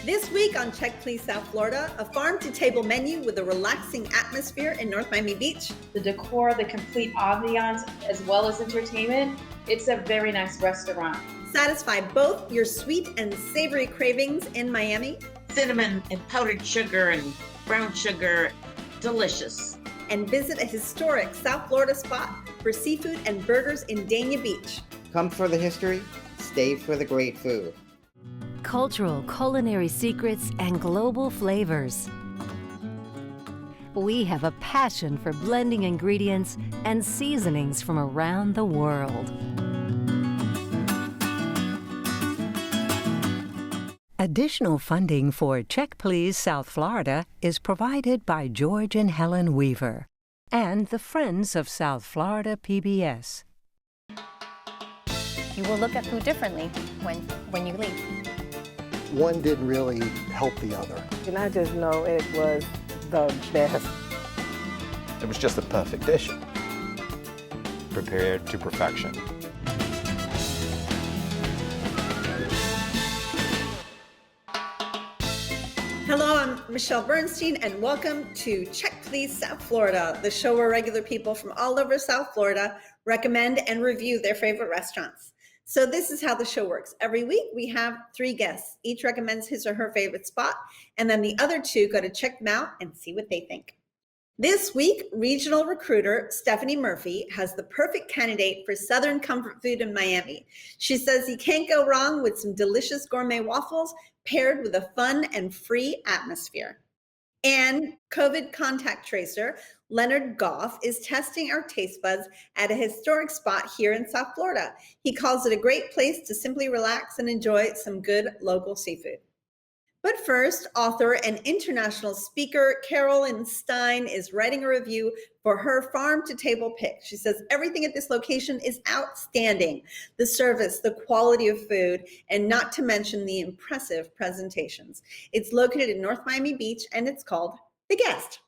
This week on Check Please South Florida, a farm-to-table menu with a relaxing atmosphere in North Miami Beach. The decor, the complete ambiance, as well as entertainment. It's a very nice restaurant. Satisfy both your sweet and savory cravings in Miami. Cinnamon and powdered sugar and brown sugar, delicious. And visit a historic South Florida spot for seafood and burgers in Dania Beach. Come for the history, stay for the great food. Cultural culinary secrets and global flavors. We have a passion for blending ingredients and seasonings from around the world. Additional funding for Check Please South Florida is provided by George and Helen Weaver and the Friends of South Florida PBS. You will look at food differently when you leave. One didn't really help the other. And I just know it was the best. It was just the perfect dish, prepared to perfection. Hello, I'm Michelle Bernstein, and welcome to Check Please South Florida, the show where regular people from all over South Florida recommend and review their favorite restaurants. So this is how the show works. Every week we have 3 guests. Each recommends his or her favorite spot, and then the other 2 go to check them out and see what they think. This week, regional recruiter Stephanie Murphy has the perfect candidate for Southern comfort food in Miami. She says you can't go wrong with some delicious gourmet waffles paired with a fun and free atmosphere. And COVID contact tracer Leonard Goff is testing our taste buds at a historic spot here in South Florida. He calls it a great place to simply relax and enjoy some good local seafood. But first, author and international speaker Carolyn Stein is writing a review for her farm-to-table pick. She says everything at this location is outstanding. The service, the quality of food, and not to mention the impressive presentations. It's located in North Miami Beach, and it's called The Guest.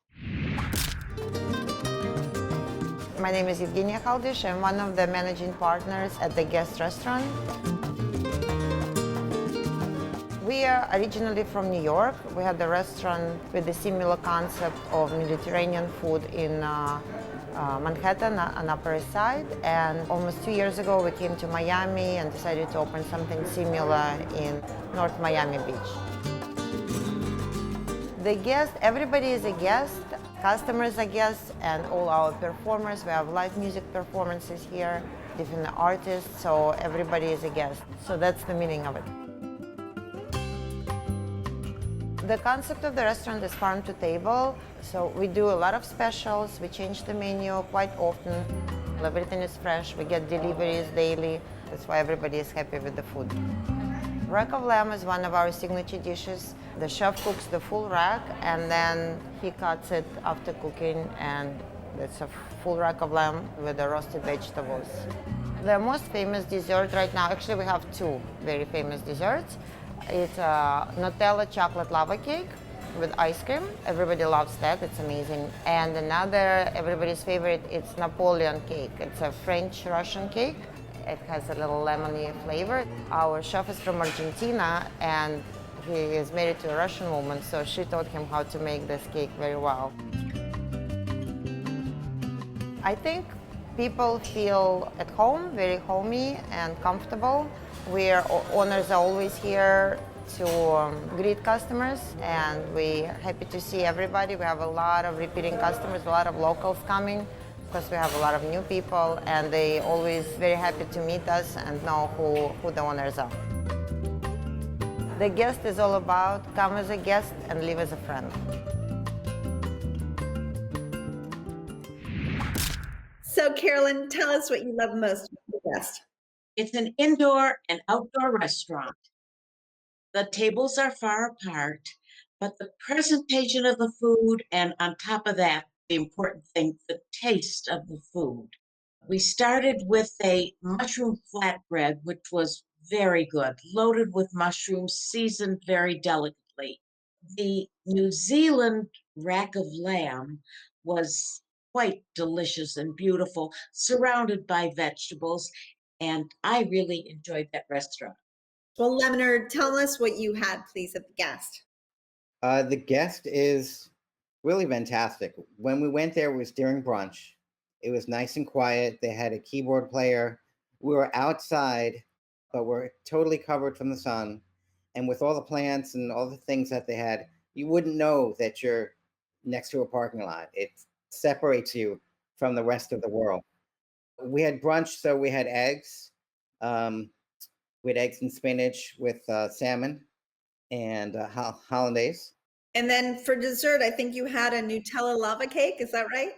My name is Evgenia Khaldish. I'm one of the managing partners at The Guest Restaurant. We are originally from New York. We had a restaurant with a similar concept of Mediterranean food in Manhattan on Upper East Side. And almost 2 years ago, we came to Miami and decided to open something similar in North Miami Beach. The guest, everybody is a guest. Customers are guests, and all our performers. We have live music performances here, different artists, so everybody is a guest. So that's the meaning of it. The concept of the restaurant is farm to table, so we do a lot of specials. We change the menu quite often. Everything is fresh. We get deliveries daily. That's why everybody is happy with the food. Rack of lamb is one of our signature dishes. The chef cooks the full rack, and then he cuts it after cooking, and it's a full rack of lamb with the roasted vegetables. The most famous dessert right now, actually we have 2 very famous desserts. It's a Nutella chocolate lava cake with ice cream. Everybody loves that, it's amazing. And another, everybody's favorite, it's Napoleon cake. It's a French-Russian cake. It has a little lemony flavor. Our chef is from Argentina, and he is married to a Russian woman, so she taught him how to make this cake very well. I think people feel at home, very homey and comfortable. Owners are always here to greet customers, and we're happy to see everybody. We have a lot of repeating customers, a lot of locals coming, because we have a lot of new people, and they always very happy to meet us and know who the owners are. The Guest is all about come as a guest and live as a friend. So Carolyn, tell us what you love most about The Guest. It's an indoor and outdoor restaurant. The tables are far apart, but the presentation of the food, and on top of that, the important thing, the taste of the food. We started with a mushroom flatbread, which was very good, loaded with mushrooms, seasoned very delicately. The New Zealand rack of lamb was quite delicious and beautiful, surrounded by vegetables, and I really enjoyed that restaurant. Well, Leonard, tell us what you had, please, at the guest. The guest is really fantastic. When we went there, it was during brunch. It was nice and quiet. They had a keyboard player. We were outside, but we're totally covered from the sun. And with all the plants and all the things that they had, you wouldn't know that you're next to a parking lot. It separates you from the rest of the world. We had brunch, so we had eggs. We had eggs and spinach with salmon and hollandaise. And then for dessert, I think you had a Nutella lava cake. Is that right?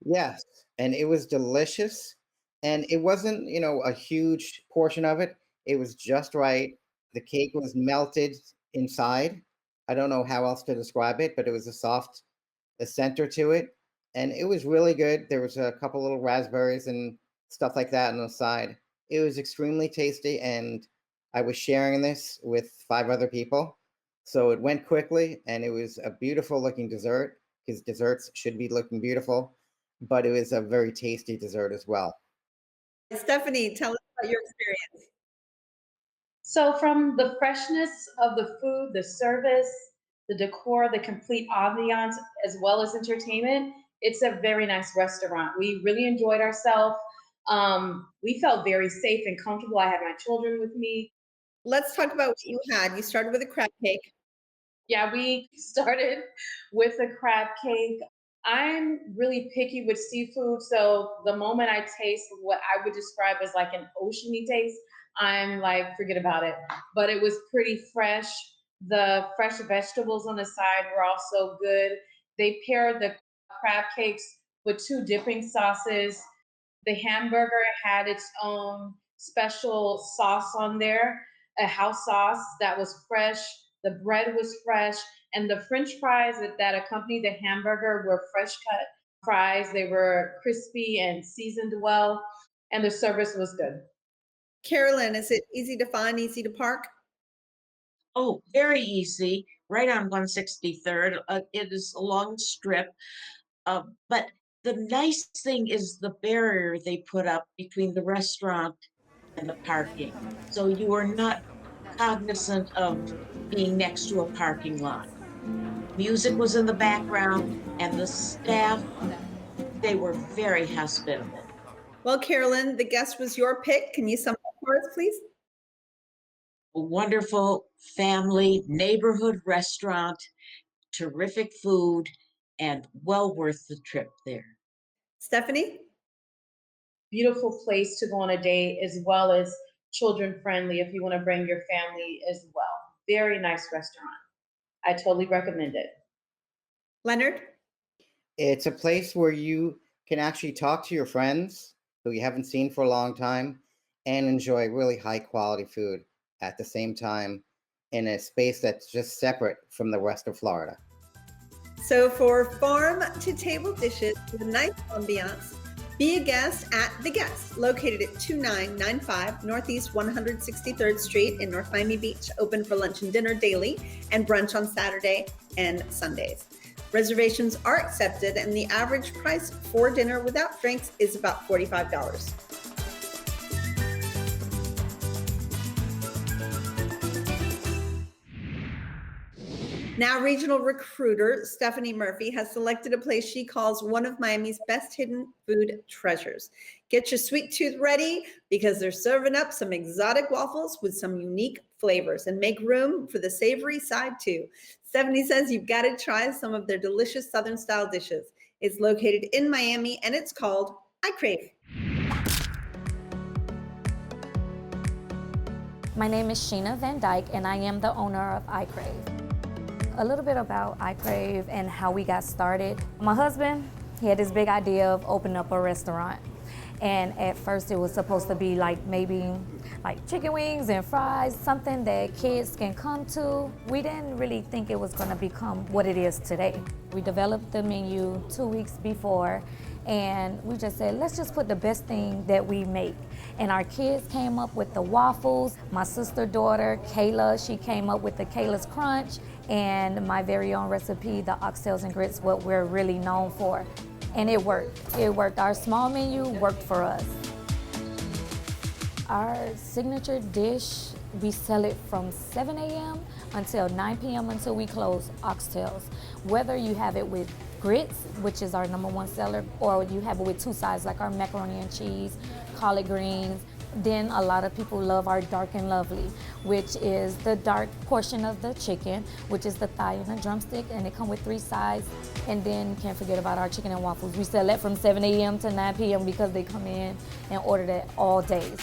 Yes, and it was delicious. And it wasn't, a huge portion of it. It was just right. The cake was melted inside. I don't know how else to describe it, but it was a center to it. And it was really good. There was a couple little raspberries and stuff like that on the side. It was extremely tasty, and I was sharing this with 5 other people. So it went quickly, and it was a beautiful looking dessert, because desserts should be looking beautiful, but it was a very tasty dessert as well. Stephanie, tell us about your experience. So from the freshness of the food, the service, the decor, the complete ambiance, as well as entertainment, it's a very nice restaurant. We really enjoyed ourselves. We felt very safe and comfortable. I had my children with me. Let's talk about what you had. You started with a crab cake. Yeah, we started with a crab cake. I'm really picky with seafood, so the moment I taste what I would describe as like an oceany taste, I'm like, forget about it. But it was pretty fresh. The fresh vegetables on the side were also good. They paired the crab cakes with 2 dipping sauces. The hamburger had its own special sauce on there, a house sauce that was fresh. The bread was fresh, and the French fries that accompanied the hamburger were fresh cut fries. They were crispy and seasoned well, and the service was good. Carolyn, is it easy to find, easy to park? Oh, very easy, right on 163rd. It is a long strip. But the nice thing is the barrier they put up between the restaurant and the parking. So you are not cognizant of being next to a parking lot. Music was in the background, and the staff, they were very hospitable. Well, Carolyn, the guest was your pick. Can you sum up for us, please? A wonderful family neighborhood restaurant, terrific food, and well worth the trip there. Stephanie? Beautiful place to go on a date, as well as children friendly if you want to bring your family as well. Very nice restaurant. I totally recommend it. Leonard? It's a place where you can actually talk to your friends who you haven't seen for a long time and enjoy really high quality food at the same time in a space that's just separate from the rest of Florida. So for farm to table dishes with a nice ambiance, be a guest at The Guest, located at 2995 Northeast 163rd Street in North Miami Beach, open for lunch and dinner daily and brunch on Saturday and Sundays. Reservations are accepted, and the average price for dinner without drinks is about $45. Now, regional recruiter Stephanie Murphy has selected a place she calls one of Miami's best hidden food treasures. Get your sweet tooth ready, because they're serving up some exotic waffles with some unique flavors, and make room for the savory side too. Stephanie says you've got to try some of their delicious Southern style dishes. It's located in Miami, and it's called iKrave. My name is Sheena Van Dyke, and I am the owner of iKrave. A little bit about iKrave and how we got started. My husband, he had this big idea of opening up a restaurant. And at first it was supposed to be maybe chicken wings and fries, something that kids can come to. We didn't really think it was gonna become what it is today. We developed the menu 2 weeks before, and we just said, let's just put the best thing that we make. And our kids came up with the waffles. My sister daughter, Kayla, she came up with the Kayla's Crunch, and my very own recipe, the oxtails and grits, what we're really known for. And it worked. It worked. Our small menu worked for us. Our signature dish We sell it from 7 a.m. until 9 p.m. until we close oxtails. Whether you have it with grits, which is our #1 seller, or you have it with two sides like our macaroni and cheese, collard greens. Then a lot of people love our dark and lovely, which is the dark portion of the chicken, which is the thigh and the drumstick, and it comes with 3 sides. And then can't forget about our chicken and waffles. We sell that from 7 a.m. to 9 p.m. because they come in and order that all days.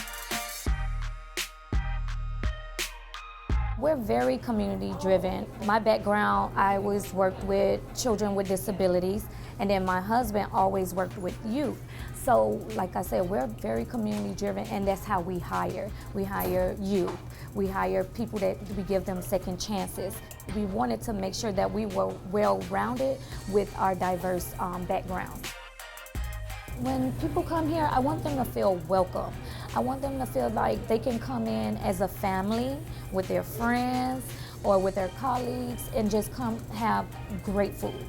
We're very community driven. My background, I always worked with children with disabilities, and then my husband always worked with youth. So like I said, we're very community driven, and that's how we hire. We hire youth. We hire people that we give them second chances. We wanted to make sure that we were well-rounded with our diverse backgrounds. When people come here, I want them to feel welcome. I want them to feel like they can come in as a family with their friends or with their colleagues and just come have great food.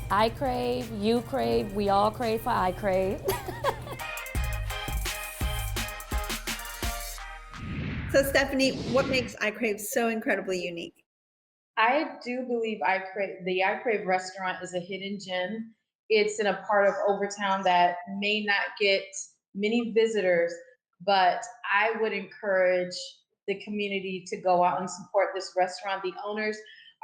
I crave, you crave, we all crave for iKrave. So Stephanie, what makes iKrave so incredibly unique? I do believe the iKrave restaurant is a hidden gem. It's in a part of Overtown that may not get many visitors, but I would encourage the community to go out and support this restaurant. The owners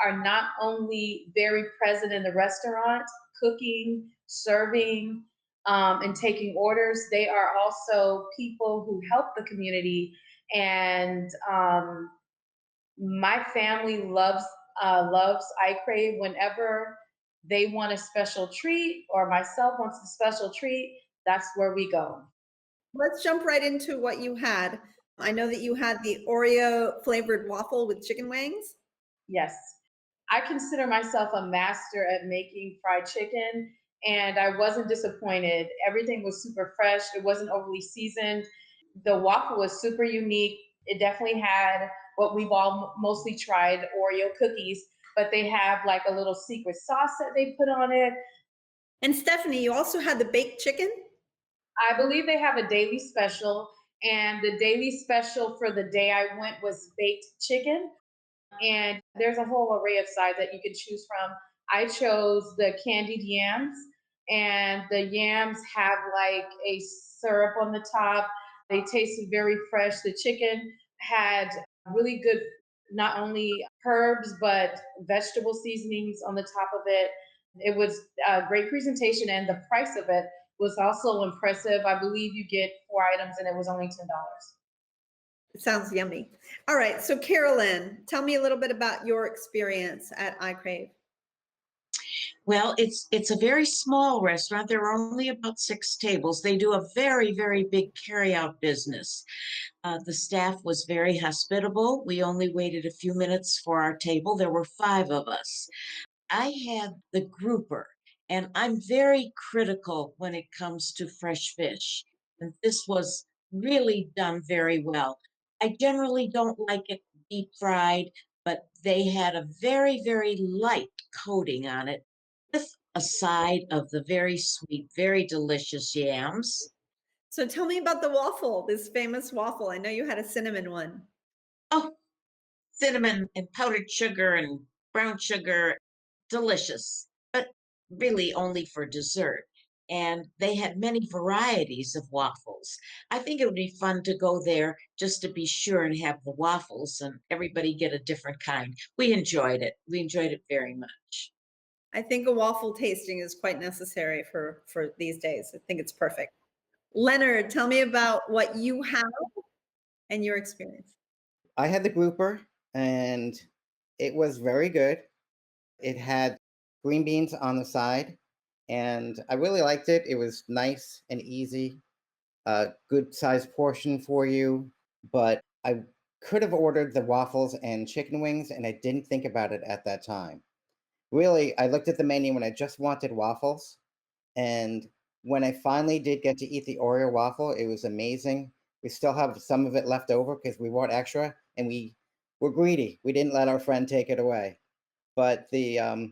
are not only very present in the restaurant, cooking, serving, and taking orders, they are also people who help the community. And my family loves iKrave. Whenever they want a special treat or myself wants a special treat, that's where we go. Let's jump right into what you had. I know that you had the Oreo flavored waffle with chicken wings. Yes. I consider myself a master at making fried chicken, and I wasn't disappointed. Everything was super fresh. It wasn't overly seasoned. The waffle was super unique. It definitely had what we've all mostly tried, Oreo cookies, but they have like a little secret sauce that they put on it. And Stephanie, you also had the baked chicken? I believe they have a daily special, and the daily special for the day I went was baked chicken. And there's a whole array of sides that you can choose from. I chose the candied yams, and the yams have like a syrup on the top. They tasted very fresh. The chicken had really good, not only herbs, but vegetable seasonings on the top of it. It was a great presentation, and the price of it was also impressive. I believe you get 4 items, and it was only $10. It sounds yummy. All right, so Carolyn, tell me a little bit about your experience at iKrave. Well, it's a very small restaurant. There are only about 6 tables. They do a very, very big carryout business. The staff was very hospitable. We only waited a few minutes for our table. There were 5 of us. I had the grouper, and I'm very critical when it comes to fresh fish. And this was really done very well. I generally don't like it deep fried, but they had a very, very light coating on it with a side of the very sweet, very delicious yams. So tell me about the waffle, this famous waffle. I know you had a cinnamon one. Oh, cinnamon and powdered sugar and brown sugar, delicious, but really only for dessert. And they had many varieties of waffles. I think it would be fun to go there just to be sure and have the waffles and everybody get a different kind. We enjoyed it. We enjoyed it very much. I think a waffle tasting is quite necessary for these days. I think it's perfect. Leonard, tell me about what you have and your experience. I had the grouper and it was very good. It had green beans on the side and I really liked it. It was nice and easy, a good sized portion for you, but I could have ordered the waffles and chicken wings and I didn't think about it at that time. Really, I looked at the menu when I just wanted waffles. And when I finally did get to eat the Oreo waffle, it was amazing. We still have some of it left over because we bought extra and we were greedy. We didn't let our friend take it away. But the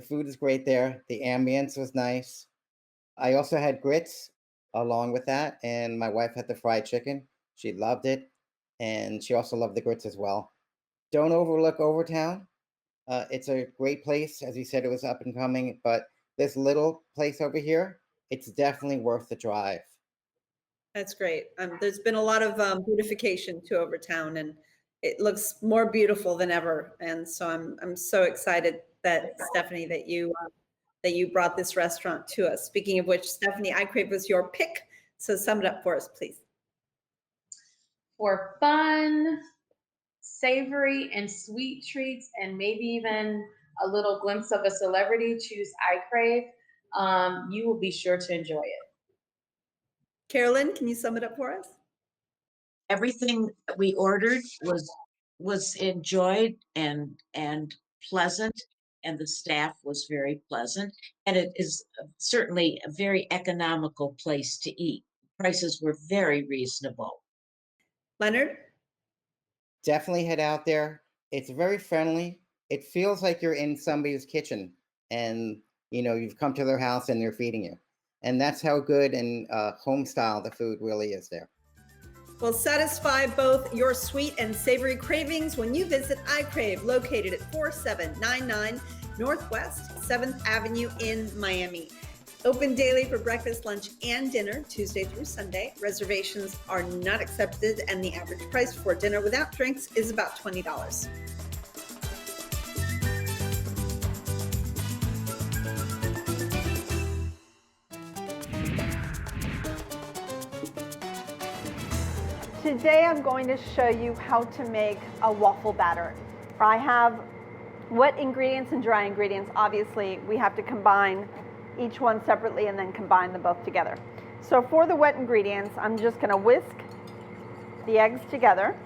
food is great there. The ambience was nice. I also had grits along with that, and my wife had the fried chicken. She loved it. and she also loved the grits as well. Don't overlook Overtown. It's a great place. As you said, it was up and coming, but this little place over here, it's definitely worth the drive. That's great. There's been a lot of beautification to Overtown, and it looks more beautiful than ever. And so I'm so excited that Stephanie, that you brought this restaurant to us. Speaking of which, Stephanie, iKrave was your pick. So sum it up for us, please. For fun, savory, and sweet treats, and maybe even a little glimpse of a celebrity, choose iKrave. You will be sure to enjoy it. Carolyn, can you sum it up for us? Everything that we ordered was enjoyed and pleasant, and the staff was very pleasant, and it is certainly a very economical place to eat. Prices were very reasonable. Leonard? Definitely head out there. It's very friendly. It feels like you're in somebody's kitchen, and you've come to their house and they're feeding you. And that's how good and home style the food really is there. Well, satisfy both your sweet and savory cravings when you visit iKrave, located at 4799 Northwest 7th Avenue in Miami. Open daily for breakfast, lunch, and dinner, Tuesday through Sunday. Reservations are not accepted, and the average price for dinner without drinks is about $20. Today I'm going to show you how to make a waffle batter. I have wet ingredients and dry ingredients. Obviously, we have to combine each one separately and then combine them both together. So for the wet ingredients, I'm just going to whisk the eggs together.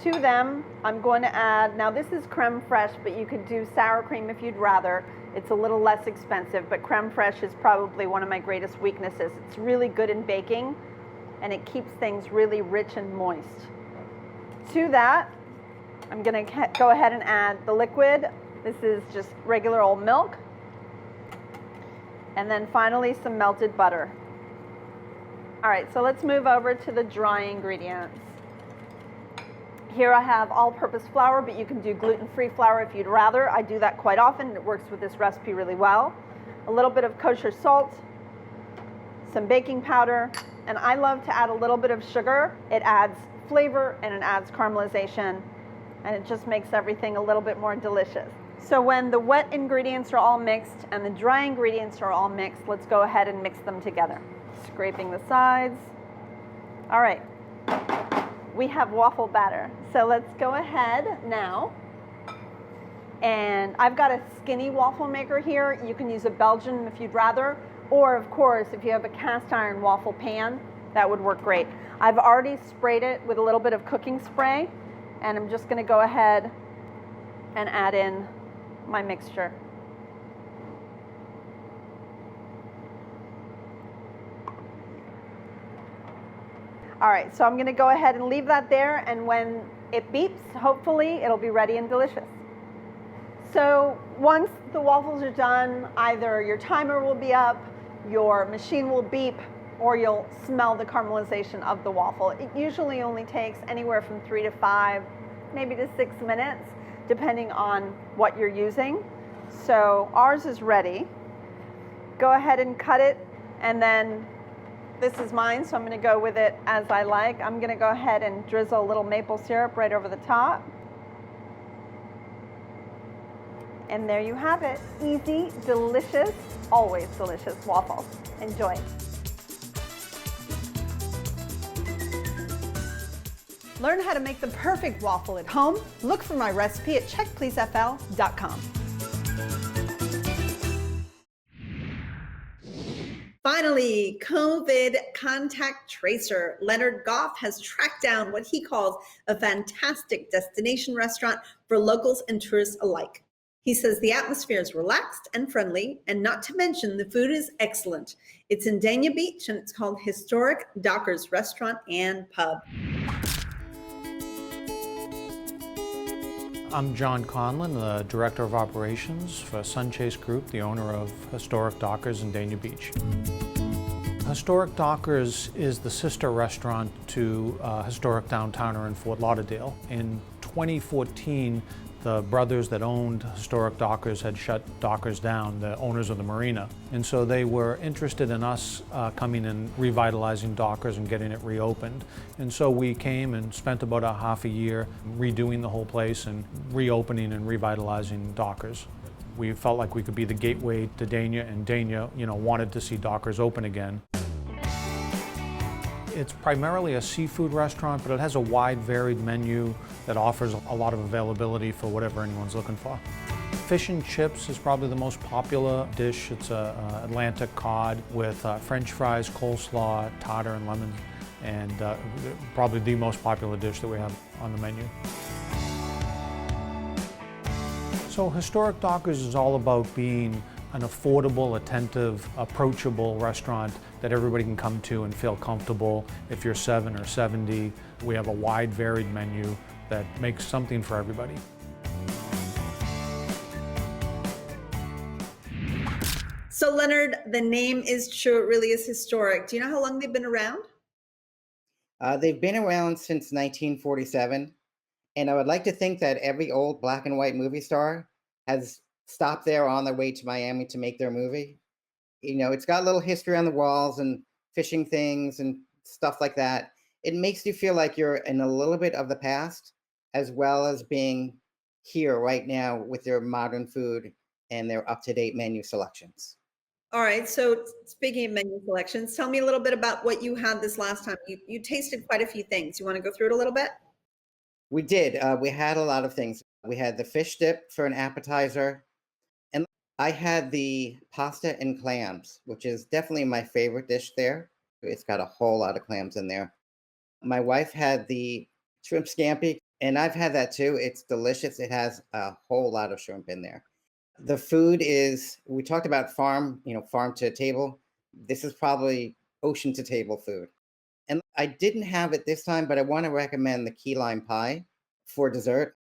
To them, I'm going to add, now this is creme fraiche, but you could do sour cream if you'd rather. It's a little less expensive, but creme fraiche is probably one of my greatest weaknesses. It's really good in baking, and it keeps things really rich and moist. To that, I'm going to go ahead and add the liquid. This is just regular old milk. And then finally, some melted butter. All right, so let's move over to the dry ingredients. Here I have all-purpose flour, but you can do gluten-free flour if you'd rather. I do that quite often. It works with this recipe really well. A little bit of kosher salt, some baking powder, and I love to add a little bit of sugar. It adds flavor and it adds caramelization, and it just makes everything a little bit more delicious. So when the wet ingredients are all mixed and the dry ingredients are all mixed, let's go ahead and mix them together. Scraping the sides. All right, we have waffle batter. So let's go ahead now. And I've got a skinny waffle maker here. You can use a Belgian if you'd rather, or of course, if you have a cast iron waffle pan, that would work great. I've already sprayed it with a little bit of cooking spray, and I'm just gonna go ahead and add in my mixture. All right, so I'm gonna go ahead and leave that there, and when it beeps, hopefully it'll be ready and delicious. So once the waffles are done, either your timer will be up, your machine will beep, or you'll smell the caramelization of the waffle. It usually only takes anywhere from 3 to 5, maybe to 6 minutes, depending on what you're using. So ours is ready. Go ahead and cut it, and then this is mine, so I'm gonna go with it as I like. I'm gonna go ahead and drizzle a little maple syrup right over the top. And there you have it. Easy, delicious, always delicious waffles. Enjoy. Learn how to make the perfect waffle at home. Look for my recipe at checkpleasefl.com. Finally, COVID contact tracer. Leonard Goff has tracked down what he calls a fantastic destination restaurant for locals and tourists alike. He says the atmosphere is relaxed and friendly, and not to mention the food is excellent. It's in Dania Beach, and it's called Historic Dockers Restaurant and Pub. I'm John Conlon, the Director of Operations for Sunchase Group, the owner of Historic Dockers in Dania Beach. Historic Dockers is the sister restaurant to Historic Downtowner in Fort Lauderdale. In 2014, the brothers that owned Historic Dockers had shut Dockers down, the owners of the marina. And so they were interested in us coming and revitalizing Dockers and getting it reopened. And so we came and spent about a half a year redoing the whole place and reopening and revitalizing Dockers. We felt like we could be the gateway to Dania, and Dania, wanted to see Dockers open again. It's primarily a seafood restaurant, but it has a wide, varied menu that offers a lot of availability for whatever anyone's looking for. Fish and chips is probably the most popular dish. It's Atlantic cod with French fries, coleslaw, tartar, and lemon, and probably the most popular dish that we have on the menu. So Historic Dockers is all about being an affordable, attentive, approachable restaurant that everybody can come to and feel comfortable. If you're 7 or 70, we have a wide, varied menu that makes something for everybody. So Leonard, the name is true, it really is historic. Do you know how long they've been around? They've been around since 1947, and I would like to think that every old black and white movie star has stopped there on their way to Miami to make their movie. It's got a little history on the walls and fishing things and stuff like that. It makes you feel like you're in a little bit of the past, as well as being here right now with their modern food and their up-to-date menu selections. All right, so speaking of menu selections, tell me a little bit about what you had this last time. You tasted quite a few things. You want to go through it a little bit? We did. We had a lot of things. We had the fish dip for an appetizer, and I had the pasta and clams, which is definitely my favorite dish there. It's got a whole lot of clams in there. My wife had the shrimp scampi, and I've had that too. It's delicious. It has a whole lot of shrimp in there. The food is, we talked about farm to table. This is probably ocean to table food. And I didn't have it this time, but I want to recommend the key lime pie for dessert.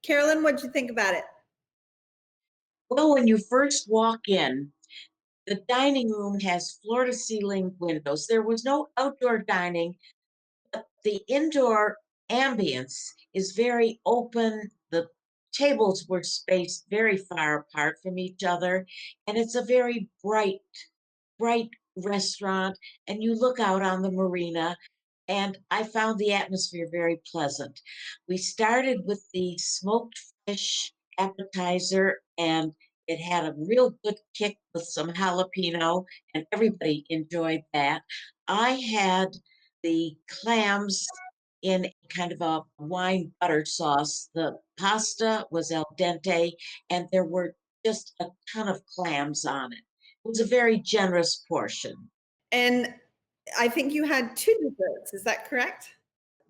Carolyn, what'd you think about it? Well, when you first walk in, the dining room has floor-to-ceiling windows. There was no outdoor dining, but the indoor ambience is very open. The tables were spaced very far apart from each other, and it's a very bright restaurant, and you look out on the marina, and I found the atmosphere very pleasant. We started with the smoked fish appetizer, and it had a real good kick with some jalapeno, and everybody enjoyed that. I had the clams in kind of a wine butter sauce. The pasta was al dente, and there were just a ton of clams on it. It was a very generous portion. And I think you had 2 desserts, is that correct?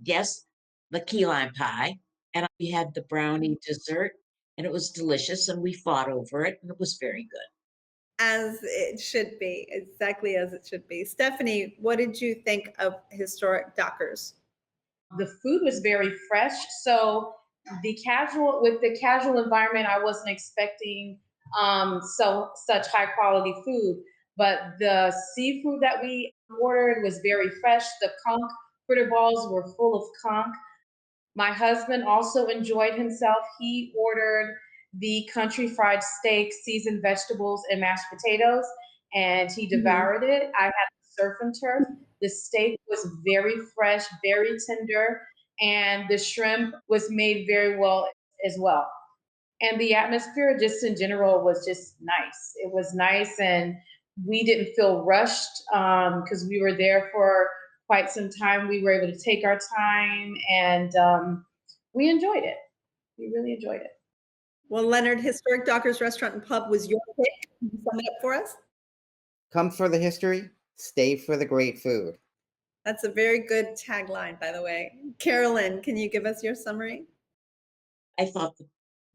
Yes, the key lime pie, and we had the brownie dessert, and it was delicious, and we fought over it, and it was very good. As it should be, exactly as it should be. Stephanie, what did you think of Historic Dockers? The food was very fresh, so with the casual environment, I wasn't expecting such high quality food. But the seafood that we ordered was very fresh. The conch fritter balls were full of conch. My husband also enjoyed himself. He ordered the country fried steak, seasoned vegetables, and mashed potatoes, and he devoured it. I had the surf and turf. The steak was very fresh, very tender, and the shrimp was made very well as well. And the atmosphere, just in general, was just nice. It was nice, and we didn't feel rushed because we were there for quite some time. We were able to take our time, and we enjoyed it. We really enjoyed it. Well, Leonard, Historic Dockers Restaurant and Pub was your pick. Can you sum it up for us? Come for the history, stay for the great food. That's a very good tagline, by the way. Carolyn, can you give us your summary? I thought the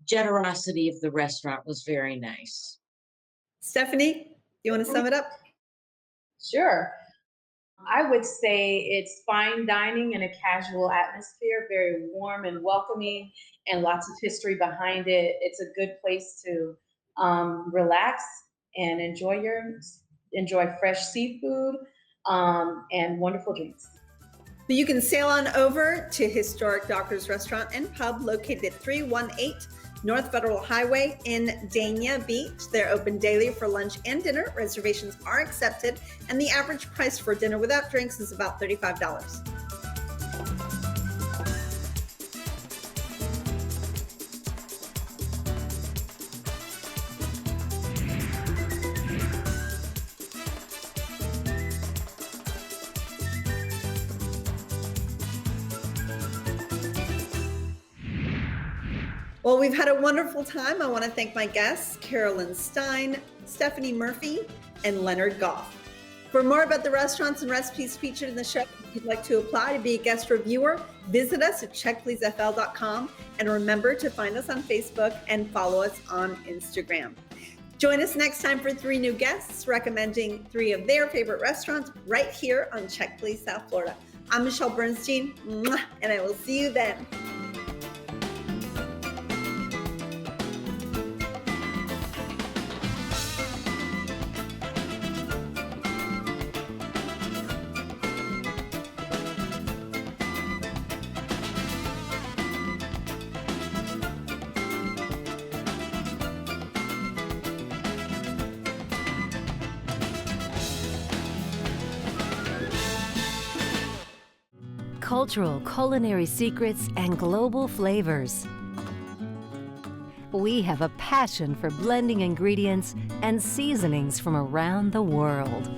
generosity of the restaurant was very nice. Stephanie, you want to sum it up? Sure. I would say it's fine dining in a casual atmosphere, very warm and welcoming, and lots of history behind it. It's a good place to relax and enjoy fresh seafood, and wonderful drinks. But you can sail on over to Historic Dockers Restaurant and Pub located at 318 North Federal Highway in Dania Beach. They're open daily for lunch and dinner. Reservations are accepted, and the average price for dinner without drinks is about $35. Well, we've had a wonderful time. I want to thank my guests, Carolyn Stein, Stephanie Murphy, and Leonard Goff. For more about the restaurants and recipes featured in the show, if you'd like to apply to be a guest reviewer, visit us at checkpleasefl.com, and remember to find us on Facebook and follow us on Instagram. Join us next time for 3 new guests recommending 3 of their favorite restaurants right here on Check Please South Florida. I'm Michelle Bernstein, and I will see you then. Cultural culinary secrets and global flavors. We have a passion for blending ingredients and seasonings from around the world.